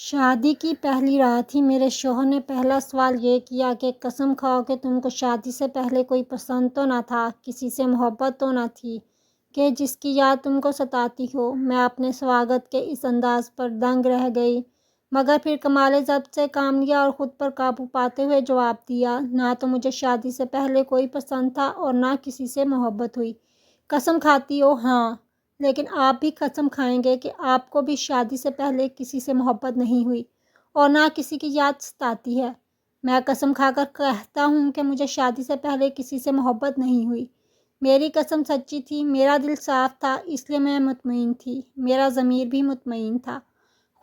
شادی کی پہلی رات ہی میرے شوہر نے پہلا سوال یہ کیا کہ قسم کھاؤ کہ تم کو شادی سے پہلے کوئی پسند تو نہ تھا، کسی سے محبت تو نہ تھی کہ جس کی یاد تم کو ستاتی ہو۔ میں اپنے سواگت کے اس انداز پر دنگ رہ گئی، مگر پھر کمال ضبط سے کام لیا اور خود پر قابو پاتے ہوئے جواب دیا، نہ تو مجھے شادی سے پہلے کوئی پسند تھا اور نہ کسی سے محبت ہوئی۔ قسم کھاتی ہو؟ ہاں، لیکن آپ بھی قسم کھائیں گے کہ آپ کو بھی شادی سے پہلے کسی سے محبت نہیں ہوئی اور نہ کسی کی یاد ستاتی ہے۔ میں قسم کھا کر کہتا ہوں کہ مجھے شادی سے پہلے کسی سے محبت نہیں ہوئی۔ میری قسم سچی تھی، میرا دل صاف تھا، اس لیے میں مطمئن تھی، میرا ضمیر بھی مطمئن تھا۔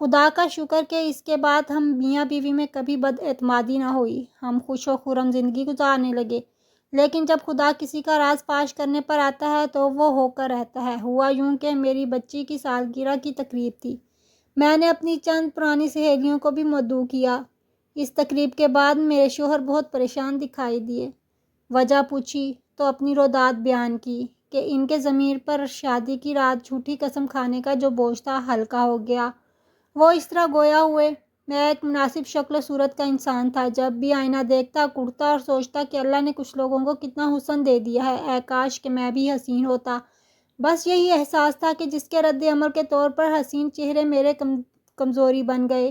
خدا کا شکر کہ اس کے بعد ہم میاں بیوی میں کبھی بد اعتمادی نہ ہوئی، ہم خوش و خرم زندگی گزارنے لگے۔ لیکن جب خدا کسی کا راز فاش کرنے پر آتا ہے تو وہ ہو کر رہتا ہے۔ ہوا یوں کہ میری بچی کی سالگرہ کی تقریب تھی۔ میں نے اپنی چند پرانی سہیلیوں کو بھی مدعو کیا۔ اس تقریب کے بعد میرے شوہر بہت پریشان دکھائی دیے۔ وجہ پوچھی تو اپنی روداد بیان کی کہ ان کے ضمیر پر شادی کی رات جھوٹی قسم کھانے کا جو بوجھ تھا ہلکا ہو گیا۔ وہ اس طرح گویا ہوئے، میں ایک مناسب شکل و صورت کا انسان تھا، جب بھی آئینہ دیکھتا اڑتا اور سوچتا کہ اللہ نے کچھ لوگوں کو کتنا حسن دے دیا ہے، اے کاش کہ میں بھی حسین ہوتا۔ بس یہی احساس تھا کہ جس کے رد عمل کے طور پر حسین چہرے میرے کمزوری بن گئے۔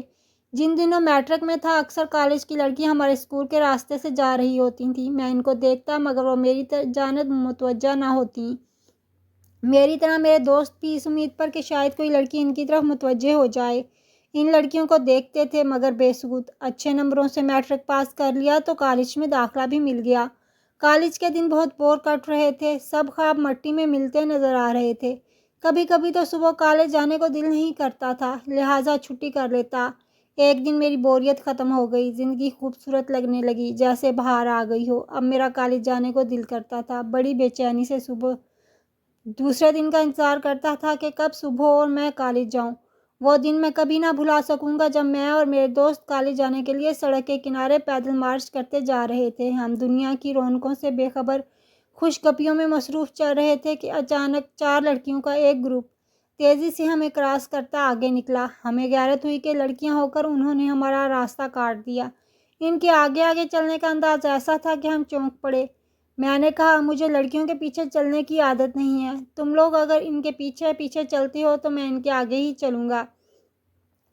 جن دنوں میٹرک میں تھا، اکثر کالج کی لڑکیاں ہمارے اسکول کے راستے سے جا رہی ہوتی تھیں، میں ان کو دیکھتا مگر وہ میری جانب متوجہ نہ ہوتیں۔ میری طرح میرے دوست بھی اس امید پر کہ شاید کوئی لڑکی ان کی طرف متوجہ ہو جائے، ان لڑکیوں کو دیکھتے تھے، مگر بے ثبوت۔ اچھے نمبروں سے میٹرک پاس کر لیا تو کالج میں داخلہ بھی مل گیا۔ کالج کے دن بہت بور کٹ رہے تھے، سب خواب مٹی میں ملتے نظر آ رہے تھے۔ کبھی کبھی تو صبح کالج جانے کو دل نہیں کرتا تھا، لہٰذا چھٹی کر لیتا۔ ایک دن میری بوریت ختم ہو گئی، زندگی خوبصورت لگنے لگی، جیسے بہار آ گئی ہو۔ اب میرا کالج جانے کو دل کرتا تھا، بڑی بے چینی سے صبح دوسرے دن کا انتظار کرتا تھا کہ کب صبح ہو اور میں کالج جاؤں۔ وہ دن میں کبھی نہ بھلا سکوں گا جب میں اور میرے دوست کالج جانے کے لیے سڑک کے کنارے پیدل مارچ کرتے جا رہے تھے۔ ہم دنیا کی رونقوں سے بے خبر خوش گپیوں میں مصروف چل رہے تھے کہ اچانک 4 لڑکیوں کا ایک گروپ تیزی سے ہمیں کراس کرتا آگے نکلا۔ ہمیں غیرت ہوئی کہ لڑکیاں ہو کر انہوں نے ہمارا راستہ کاٹ دیا۔ ان کے آگے آگے چلنے کا انداز ایسا تھا کہ ہم چونک پڑے۔ میں نے کہا، مجھے لڑکیوں کے پیچھے چلنے کی عادت نہیں ہے، تم لوگ اگر ان کے پیچھے پیچھے چلتی ہو تو میں ان کے آگے ہی چلوں گا۔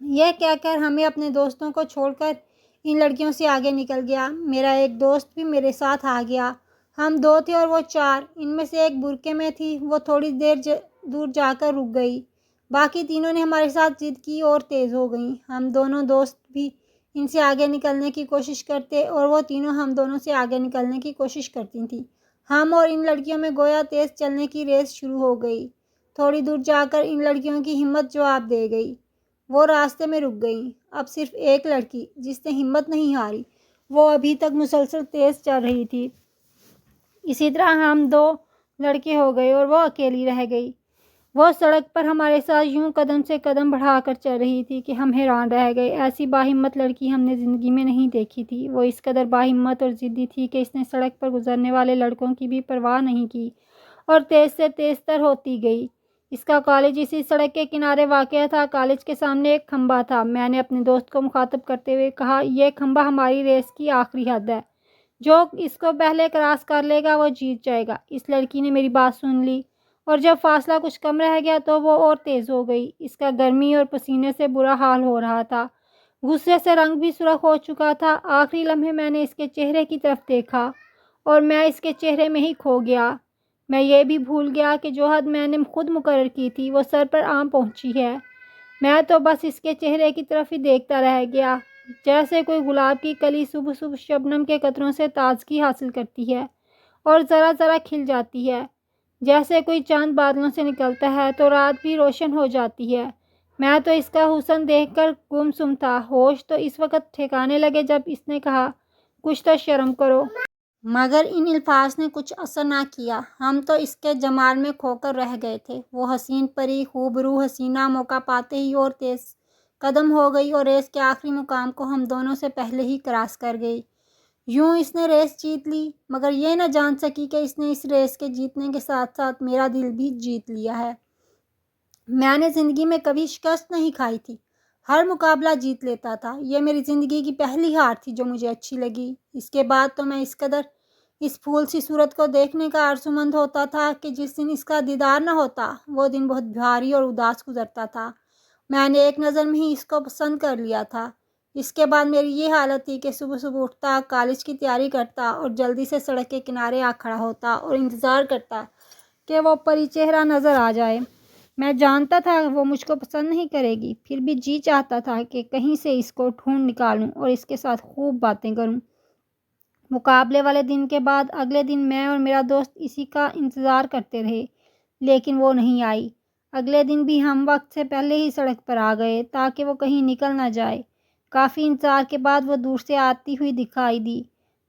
یہ کہہ کر ہمیں اپنے دوستوں کو چھوڑ کر ان لڑکیوں سے آگے نکل گیا۔ میرا ایک دوست بھی میرے ساتھ آ گیا۔ ہم 2 تھے اور وہ 4، ان میں سے ایک برقعے میں تھی، وہ تھوڑی دور جا کر رک گئی۔ باقی تینوں نے ہمارے ساتھ ضد کی اور تیز ہو گئیں۔ ہم دونوں دوست بھی ان سے آگے نکلنے کی کوشش کرتے اور وہ تینوں ہم دونوں سے آگے نکلنے کی کوشش کرتی تھیں۔ ہم اور ان لڑکیوں میں گویا تیز چلنے کی ریس شروع ہو گئی۔ تھوڑی دور جا کر ان لڑکیوں کی ہمت جواب دے گئی، وہ راستے میں رک گئیں۔ اب صرف ایک لڑکی، جس نے ہمت نہیں ہاری، وہ ابھی تک مسلسل تیز چل رہی تھی۔ اسی طرح ہم 2 لڑکے ہو گئے اور وہ اکیلی رہ گئی۔ وہ سڑک پر ہمارے ساتھ یوں قدم سے قدم بڑھا کر چل رہی تھی کہ ہم حیران رہ گئے۔ ایسی باہمت لڑکی ہم نے زندگی میں نہیں دیکھی تھی۔ وہ اس قدر باہمت اور ضدی تھی کہ اس نے سڑک پر گزرنے والے لڑکوں کی بھی پرواہ نہیں کی اور تیز سے تیز تر ہوتی گئی۔ اس کا کالج اسی سڑک کے کنارے واقع تھا۔ کالج کے سامنے ایک کھمبا تھا۔ میں نے اپنے دوست کو مخاطب کرتے ہوئے کہا، یہ کھمبا ہماری ریس کی آخری حد ہے، جو اس کو پہلے کراس کر لے گا وہ جیت جائے گا۔ اس لڑکی نے میری بات سن لی اور جب فاصلہ کچھ کم رہ گیا تو وہ اور تیز ہو گئی۔ اس کا گرمی اور پسینے سے برا حال ہو رہا تھا، غصے سے رنگ بھی سرخ ہو چکا تھا۔ آخری لمحے میں نے اس کے چہرے کی طرف دیکھا اور میں اس کے چہرے میں ہی کھو گیا۔ میں یہ بھی بھول گیا کہ جو حد میں نے خود مقرر کی تھی وہ سر پر آن پہنچی ہے۔ میں تو بس اس کے چہرے کی طرف ہی دیکھتا رہ گیا، جیسے کوئی گلاب کی کلی صبح صبح شبنم کے قطروں سے تازگی حاصل کرتی ہے اور ذرا ذرا کھل جاتی ہے، جیسے کوئی چاند بادلوں سے نکلتا ہے تو رات بھی روشن ہو جاتی ہے۔ میں تو اس کا حسن دیکھ کر گمسم تھا۔ ہوش تو اس وقت ٹھکانے لگے جب اس نے کہا، کچھ تو شرم کرو۔ مگر ان الفاظ نے کچھ اثر نہ کیا۔ ہم تو اس کے جمال میں کھو کر رہ گئے تھے۔ وہ حسین پری، خوبرو حسینہ موقع پاتے ہی اور تیز قدم ہو گئی اور ریس کے آخری مقام کو ہم دونوں سے پہلے ہی کراس کر گئی۔ یوں اس نے ریس جیت لی، مگر یہ نہ جان سکی کہ اس نے اس ریس کے جیتنے کے ساتھ ساتھ میرا دل بھی جیت لیا ہے۔ میں نے زندگی میں کبھی شکست نہیں کھائی تھی، ہر مقابلہ جیت لیتا تھا۔ یہ میری زندگی کی پہلی ہار تھی جو مجھے اچھی لگی۔ اس کے بعد تو میں اس قدر اس پھول سی صورت کو دیکھنے کا آرزومند ہوتا تھا کہ جس دن اس کا دیدار نہ ہوتا وہ دن بہت بھاری اور اداس گزرتا تھا۔ میں نے ایک نظر میں ہی اس کو پسند کر لیا تھا۔ اس کے بعد میری یہ حالت تھی کہ صبح صبح اٹھتا، کالج کی تیاری کرتا اور جلدی سے سڑک کے کنارے آ کھڑا ہوتا اور انتظار کرتا کہ وہ پری چہرہ نظر آ جائے۔ میں جانتا تھا وہ مجھ کو پسند نہیں کرے گی، پھر بھی جی چاہتا تھا کہ کہیں سے اس کو ڈھونڈ نکالوں اور اس کے ساتھ خوب باتیں کروں۔ مقابلے والے دن کے بعد اگلے دن میں اور میرا دوست اسی کا انتظار کرتے رہے، لیکن وہ نہیں آئی۔ اگلے دن بھی ہم وقت سے پہلے ہی سڑک پر آ گئے تاکہ وہ کہیں نکل نہ جائے۔ کافی انتظار کے بعد وہ دور سے آتی ہوئی دکھائی دی۔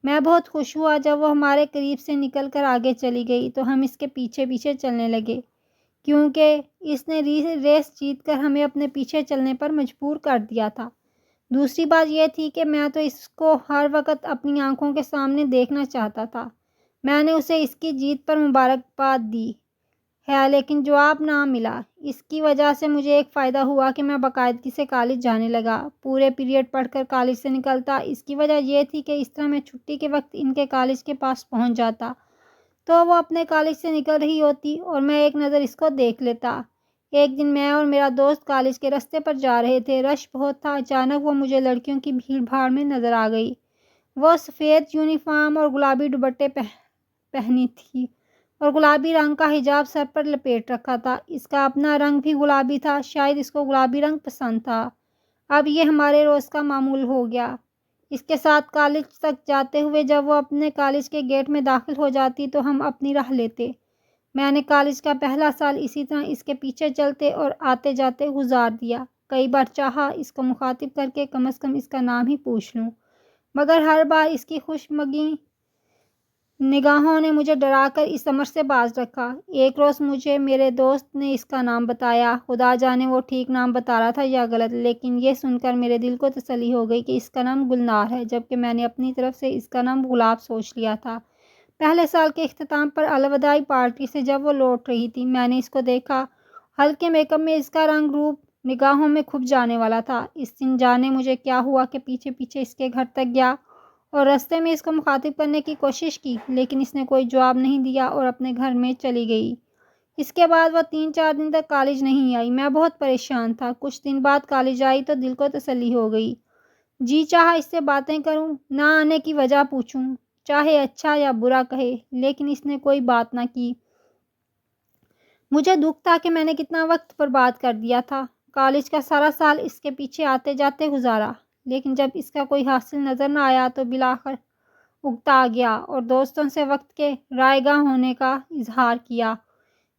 میں بہت خوش ہوا جب وہ ہمارے قریب سے نکل کر آگے چلی گئی تو ہم اس کے پیچھے پیچھے چلنے لگے، کیونکہ اس نے ریس جیت کر ہمیں اپنے پیچھے چلنے پر مجبور کر دیا تھا۔ دوسری بات یہ تھی کہ میں تو اس کو ہر وقت اپنی آنکھوں کے سامنے دیکھنا چاہتا تھا۔ میں نے اسے اس کی جیت پر مبارکباد دی ہے لیکن جواب نہ ملا۔ اس کی وجہ سے مجھے ایک فائدہ ہوا کہ میں باقاعدگی سے کالج جانے لگا، پورے پیریڈ پڑھ کر کالج سے نکلتا۔ اس کی وجہ یہ تھی کہ اس طرح میں چھٹی کے وقت ان کے کالج کے پاس پہنچ جاتا تو وہ اپنے کالج سے نکل رہی ہوتی اور میں ایک نظر اس کو دیکھ لیتا۔ ایک دن میں اور میرا دوست کالج کے راستے پر جا رہے تھے، رش بہت تھا۔ اچانک وہ مجھے لڑکیوں کی بھیڑ بھاڑ میں نظر آ گئی۔ وہ سفید یونیفارم اور گلابی دوپٹے پہنی تھی اور گلابی رنگ کا حجاب سر پر لپیٹ رکھا تھا۔ اس کا اپنا رنگ بھی گلابی تھا، شاید اس کو گلابی رنگ پسند تھا۔ اب یہ ہمارے روز کا معمول ہو گیا۔ اس کے ساتھ کالج تک جاتے ہوئے جب وہ اپنے کالج کے گیٹ میں داخل ہو جاتی تو ہم اپنی راہ لیتے۔ میں نے کالج کا پہلا سال اسی طرح اس کے پیچھے چلتے اور آتے جاتے گزار دیا۔ کئی بار چاہا اس کو مخاطب کر کے کم از کم اس کا نام ہی پوچھ لوں، مگر ہر بار اس کی خوش مگی نگاہوں نے مجھے ڈرا کر اس امر سے باز رکھا۔ ایک روز مجھے میرے دوست نے اس کا نام بتایا۔ خدا جانے وہ ٹھیک نام بتا رہا تھا یا غلط، لیکن یہ سن کر میرے دل کو تسلی ہو گئی کہ اس کا نام گلنار ہے، جبکہ میں نے اپنی طرف سے اس کا نام گلاب سوچ لیا تھا۔ پہلے سال کے اختتام پر الوداعی پارٹی سے جب وہ لوٹ رہی تھی، میں نے اس کو دیکھا۔ ہلکے میک اپ میں اس کا رنگ روپ نگاہوں میں کھپ جانے والا تھا۔ اس دن جانے مجھے کیا ہوا کہ پیچھے پیچھے اس کے گھر تک گیا اور راستے میں اس کو مخاطب کرنے کی کوشش کی، لیکن اس نے کوئی جواب نہیں دیا اور اپنے گھر میں چلی گئی۔ اس کے بعد وہ 3-4 دن تک کالج نہیں آئی۔ میں بہت پریشان تھا۔ کچھ دن بعد کالج آئی تو دل کو تسلی ہو گئی۔ جی چاہا اس سے باتیں کروں، نہ آنے کی وجہ پوچھوں، چاہے اچھا یا برا کہے، لیکن اس نے کوئی بات نہ کی۔ مجھے دکھ تھا کہ میں نے کتنا وقت برباد کر دیا تھا۔ کالج کا سارا سال اس کے پیچھے آتے جاتے گزارا، لیکن جب اس کا کوئی حاصل نظر نہ آیا تو بالآخر اکتا آ گیا اور دوستوں سے وقت کے رائے گاں ہونے کا اظہار کیا۔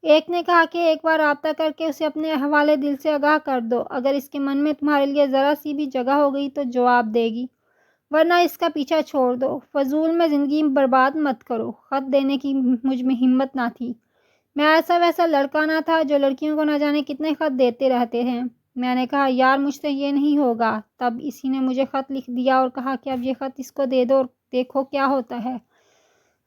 ایک نے کہا کہ ایک بار رابطہ کر کے اسے اپنے احوال دل سے آگاہ کر دو، اگر اس کے من میں تمہارے لیے ذرا سی بھی جگہ ہو گئی تو جواب دے گی، ورنہ اس کا پیچھا چھوڑ دو۔ فضول میں زندگی برباد مت کرو۔ خط دینے کی مجھ میں ہمت نہ تھی۔ میں ایسا ویسا لڑکا نہ تھا جو لڑکیوں کو نہ جانے کتنے خط دیتے رہتے ہیں۔ میں نے کہا یار مجھ سے یہ نہیں ہوگا۔ تب اسی نے مجھے خط لکھ دیا اور کہا کہ اب یہ خط اس کو دے دو اور دیکھو کیا ہوتا ہے۔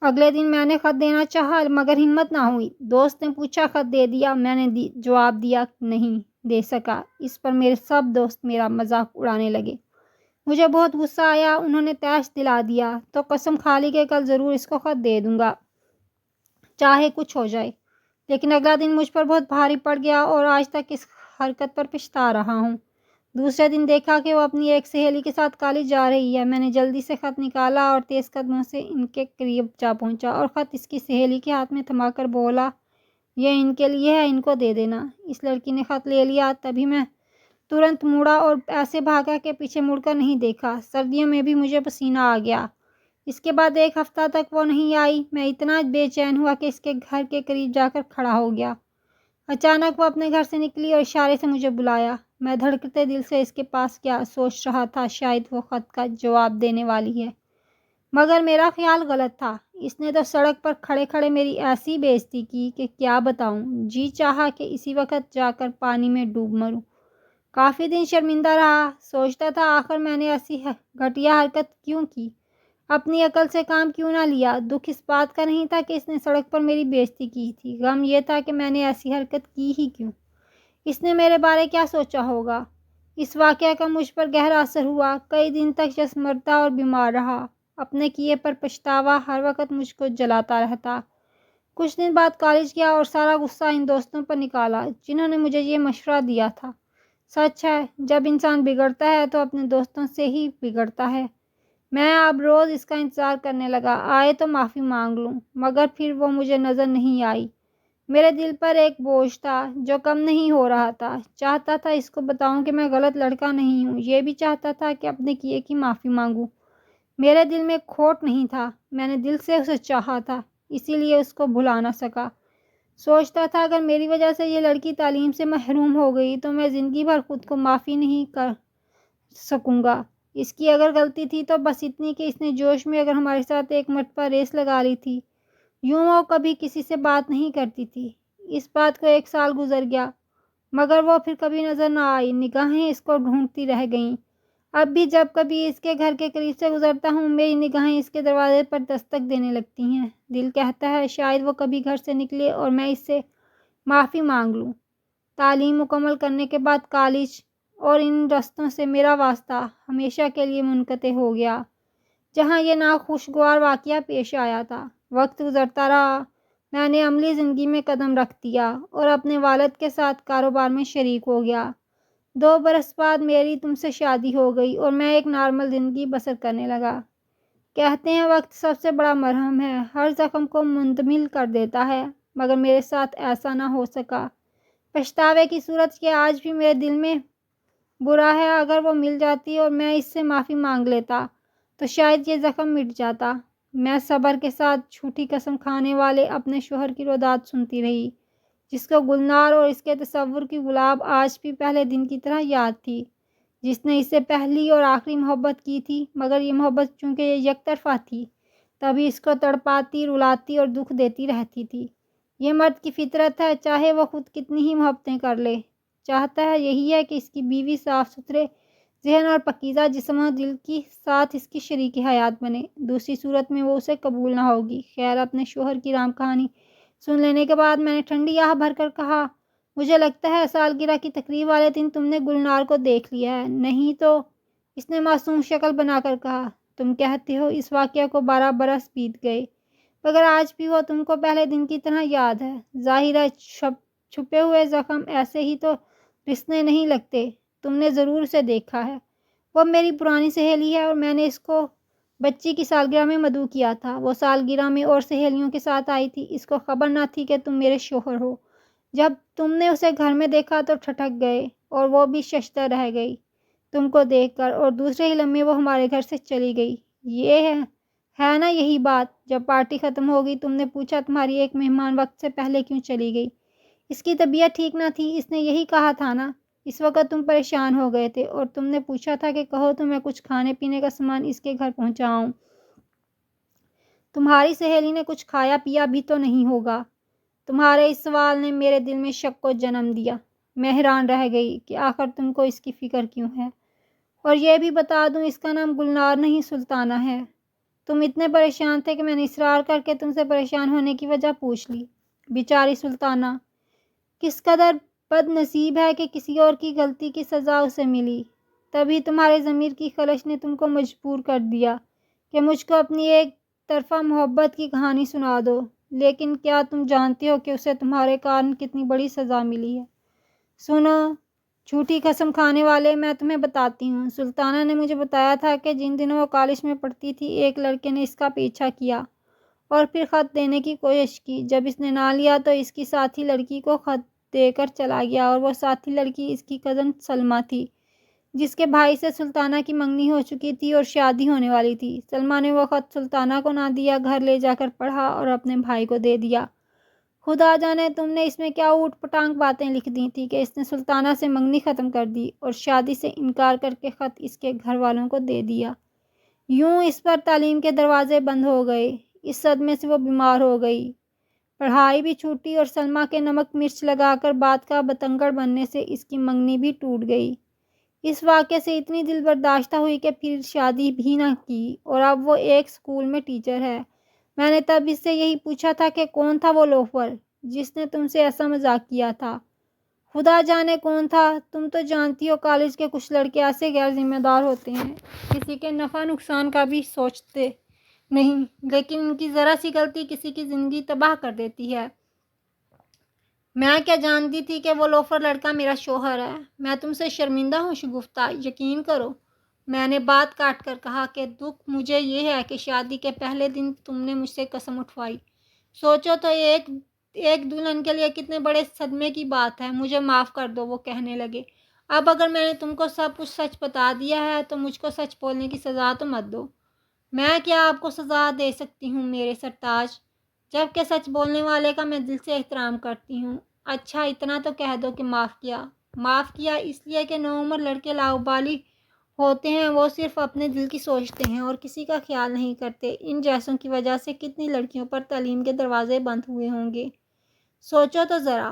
اگلے دن میں نے خط دینا چاہا مگر ہمت نہ ہوئی۔ دوست نے پوچھا خط دے دیا؟ میں نے جواب دیا نہیں دے سکا۔ اس پر میرے سب دوست میرا مذاق اڑانے لگے۔ مجھے بہت غصہ آیا۔ انہوں نے تیش دلا دیا تو قسم کھا لی کہ کل ضرور اس کو خط دے دوں گا، چاہے کچھ ہو جائے۔ لیکن اگلا دن مجھ پر بہت بھاری پڑ گیا اور آج تک اس حرکت پر پچھتا رہا ہوں۔ دوسرے دن دیکھا کہ وہ اپنی ایک سہیلی کے ساتھ کالج جا رہی ہے۔ میں نے جلدی سے خط نکالا اور تیز قدموں سے ان کے قریب جا پہنچا اور خط اس کی سہیلی کے ہاتھ میں تھما کر بولا یہ ان کے لیے ہے، ان کو دے دینا۔ اس لڑکی نے خط لے لیا۔ تبھی میں ترنت مڑا اور ایسے بھاگا کہ پیچھے مڑ کر نہیں دیکھا۔ سردیوں میں بھی مجھے پسینہ آ گیا۔ اس کے بعد ایک ہفتہ تک وہ نہیں آئی۔ میں اتنا بے چین ہوا کہ اس کے گھر کے قریب جا کر کھڑا ہو گیا۔ اچانک وہ اپنے گھر سے نکلی اور اشارے سے مجھے بلایا۔ میں دھڑکتے دل سے اس کے پاس گیا، سوچ رہا تھا شاید وہ خط کا جواب دینے والی ہے، مگر میرا خیال غلط تھا۔ اس نے تو سڑک پر کھڑے کھڑے میری ایسی بےعزتی کی کہ کیا بتاؤں۔ جی چاہا کہ اسی وقت جا کر پانی میں ڈوب مروں۔ کافی دن شرمندہ رہا، سوچتا تھا آخر میں نے ایسی گھٹیا حرکت کیوں کی، اپنی عقل سے کام کیوں نہ لیا۔ دکھ اس بات کا نہیں تھا کہ اس نے سڑک پر میری بےعزتی کی تھی، غم یہ تھا کہ میں نے ایسی حرکت کی ہی کیوں۔ اس نے میرے بارے کیا سوچا ہوگا؟ اس واقعہ کا مجھ پر گہرا اثر ہوا۔ کئی دن تک شخص مرتا اور بیمار رہا۔ اپنے کیے پر پچھتاوا ہر وقت مجھ کو جلاتا رہتا۔ کچھ دن بعد کالج گیا اور سارا غصہ ان دوستوں پر نکالا جنہوں نے مجھے یہ مشورہ دیا تھا۔ سچ ہے، جب انسان بگڑتا ہے تو اپنے دوستوں سے ہی بگڑتا ہے۔ میں اب روز اس کا انتظار کرنے لگا، آئے تو معافی مانگ لوں، مگر پھر وہ مجھے نظر نہیں آئی۔ میرے دل پر ایک بوجھ تھا جو کم نہیں ہو رہا تھا۔ چاہتا تھا اس کو بتاؤں کہ میں غلط لڑکا نہیں ہوں، یہ بھی چاہتا تھا کہ اپنے کیے کی معافی مانگوں۔ میرے دل میں کھوٹ نہیں تھا، میں نے دل سے اسے چاہا تھا، اسی لیے اس کو بھلا نہ سکا۔ سوچتا تھا اگر میری وجہ سے یہ لڑکی تعلیم سے محروم ہو گئی تو میں زندگی بھر خود کو معافی نہیں کر سکوں گا۔ اس کی اگر غلطی تھی تو بس اتنی کہ اس نے جوش میں اگر ہمارے ساتھ ایک مرتبہ ریس لگا لی تھی۔ یوں وہ کبھی کسی سے بات نہیں کرتی تھی۔ اس بات کو 1 سال گزر گیا، مگر وہ پھر کبھی نظر نہ آئی۔ نگاہیں اس کو ڈھونڈتی رہ گئیں۔ اب بھی جب کبھی اس کے گھر کے قریب سے گزرتا ہوں، میری نگاہیں اس کے دروازے پر دستک دینے لگتی ہیں۔ دل کہتا ہے شاید وہ کبھی گھر سے نکلے اور میں اس سے معافی مانگ لوں۔ تعلیم مکمل کرنے کے بعد کالج اور ان رستوں سے میرا واسطہ ہمیشہ کے لیے منقطع ہو گیا جہاں یہ ناخوشگوار واقعہ پیش آیا تھا۔ وقت گزرتا رہا، میں نے عملی زندگی میں قدم رکھ دیا اور اپنے والد کے ساتھ کاروبار میں شریک ہو گیا۔ 2 برس بعد میری تم سے شادی ہو گئی اور میں ایک نارمل زندگی بسر کرنے لگا۔ کہتے ہیں وقت سب سے بڑا مرہم ہے، ہر زخم کو منتمل کر دیتا ہے، مگر میرے ساتھ ایسا نہ ہو سکا۔ پچھتاوے کی صورت یہ آج بھی میرے دل میں برا ہے۔ اگر وہ مل جاتی اور میں اس سے معافی مانگ لیتا تو شاید یہ زخم مٹ جاتا۔ میں صبر کے ساتھ جھوٹی قسم کھانے والے اپنے شوہر کی روداد سنتی رہی، جس کو گلنار اور اس کے تصور کی گلاب آج بھی پہلے دن کی طرح یاد تھی، جس نے اس سے پہلی اور آخری محبت کی تھی، مگر یہ محبت چونکہ یہ یک طرفہ تھی، تبھی اس کو تڑپاتی، رلاتی اور دکھ دیتی رہتی تھی۔ یہ مرد کی فطرت ہے، چاہے وہ خود کتنی ہی محبتیں کر لے، چاہتا ہے یہی ہے کہ اس کی بیوی صاف ستھرے ذہن اور پاکیزہ جسم و دل کی ساتھ اس کی شریک حیات بنے، دوسری صورت میں وہ اسے قبول نہ ہوگی۔ خیر، اپنے شوہر کی رام کہانی سن لینے کے بعد میں نے ٹھنڈی آہ بھر کر کہا، مجھے لگتا ہے سالگرہ کی تقریب والے دن تم نے گلنار کو دیکھ لیا ہے، نہیں تو؟ اس نے معصوم شکل بنا کر کہا۔ تم کہتے ہو اس واقعہ کو 12 برس بیت گئے، مگر آج بھی وہ تم کو پہلے دن کی طرح یاد ہے۔ ظاہر ہے چھپے ہوئے زخم ایسے ہی تو رسنے نہیں لگتے، تم نے ضرور اسے دیکھا ہے۔ وہ میری پرانی سہیلی ہے اور میں نے اس کو بچی کی سالگرہ میں مدعو کیا تھا۔ وہ سالگرہ میں اور سہیلیوں کے ساتھ آئی تھی، اس کو خبر نہ تھی کہ تم میرے شوہر ہو۔ جب تم نے اسے گھر میں دیکھا تو ٹھٹک گئے اور وہ بھی ششدر رہ گئی تم کو دیکھ کر، اور دوسرے ہی لمحے وہ ہمارے گھر سے چلی گئی۔ یہ ہے نا یہی بات؟ جب پارٹی ختم ہو گئی تم نے پوچھا تمہاری ایک مہمان وقت سے پہلے کیوں چلی گئی؟ اس کی طبیعت ٹھیک نہ تھی، اس نے یہی کہا تھا نا؟ اس وقت تم پریشان ہو گئے تھے اور تم نے پوچھا تھا کہ کہو تو میں کچھ کھانے پینے کا سامان اس کے گھر پہنچاؤں۔ تمہاری سہیلی نے کچھ کھایا پیا بھی تو نہیں ہوگا؟ تمہارے اس سوال نے میرے دل میں شک کو جنم دیا۔ میں حیران رہ گئی کہ آخر تم کو اس کی فکر کیوں ہے، اور یہ بھی بتا دوں اس کا نام گلنار نہیں سلطانہ ہے۔ تم اتنے پریشان تھے کہ میں نے اصرار کر کے تم سے پریشان ہونے کی وجہ پوچھ لی۔ بیچاری سلطانہ کس قدر بد نصیب ہے کہ کسی اور کی غلطی کی سزا اسے ملی۔ تبھی تمہارے ضمیر کی خلش نے تم کو مجبور کر دیا کہ مجھ کو اپنی ایک طرفہ محبت کی کہانی سنا دو، لیکن کیا تم جانتے ہو کہ اسے تمہارے کارن کتنی بڑی سزا ملی ہے؟ سنو جھوٹی قسم کھانے والے، میں تمہیں بتاتی ہوں۔ سلطانہ نے مجھے بتایا تھا کہ جن دنوں وہ کالج میں پڑھتی تھی ایک لڑکے نے اس کا پیچھا کیا اور پھر خط دینے کی کوشش کی۔ جب اس نے نہ لیا تو اس کی ساتھی لڑکی کو خط دے کر چلا گیا، اور وہ ساتھی لڑکی اس کی کزن سلمیٰ تھی، جس کے بھائی سے سلطانہ کی منگنی ہو چکی تھی اور شادی ہونے والی تھی۔ سلمیٰ نے وہ خط سلطانہ کو نہ دیا، گھر لے جا کر پڑھا اور اپنے بھائی کو دے دیا۔ خدا جانے تم نے اس میں کیا اوٹ پٹانگ باتیں لکھ دی تھی کہ اس نے سلطانہ سے منگنی ختم کر دی اور شادی سے انکار کر کے خط اس کے گھر والوں کو دے دیا۔ یوں اس پر تعلیم کے دروازے بند ہو گئے۔ اس صدمے سے وہ بیمار ہو گئی، پڑھائی بھی چھوٹی، اور سلمیٰ کے نمک مرچ لگا کر بات کا بتنگڑ بننے سے اس کی منگنی بھی ٹوٹ گئی۔ اس واقعے سے اتنی دل برداشتہ ہوئی کہ پھر شادی بھی نہ کی، اور اب وہ ایک سکول میں ٹیچر ہے۔ میں نے تب اس سے یہی پوچھا تھا کہ کون تھا وہ لوفر جس نے تم سے ایسا مذاق کیا تھا، خدا جانے کون تھا، تم تو جانتی ہو کالج کے کچھ لڑکے ایسے غیر ذمہ دار ہوتے ہیں، کسی کے نفع نقصان کا بھی سوچتے نہیں، لیکن ان کی ذرا سی غلطی کسی کی زندگی تباہ کر دیتی ہے۔ میں کیا جانتی تھی کہ وہ لوفر لڑکا میرا شوہر ہے۔ میں تم سے شرمندہ ہوں شگفتہ، یقین کرو۔ میں نے بات کاٹ کر کہا کہ دکھ مجھے یہ ہے کہ شادی کے پہلے دن تم نے مجھ سے قسم اٹھوائی۔ سوچو تو ایک دلہن کے لیے کتنے بڑے صدمے کی بات ہے۔ مجھے معاف کر دو، وہ کہنے لگے۔ اب اگر میں نے تم کو سب کچھ سچ بتا دیا ہے تو مجھ کو سچ بولنے کی سزا تو مت دو۔ میں کیا آپ کو سزا دے سکتی ہوں میرے سرتاج، جبکہ سچ بولنے والے کا میں دل سے احترام کرتی ہوں۔ اچھا اتنا تو کہہ دو کہ معاف کیا اس لیے کہ نوعمر لڑکے لاابالی ہوتے ہیں، وہ صرف اپنے دل کی سوچتے ہیں اور کسی کا خیال نہیں کرتے۔ ان جیسوں کی وجہ سے کتنی لڑکیوں پر تعلیم کے دروازے بند ہوئے ہوں گے، سوچو تو ذرا۔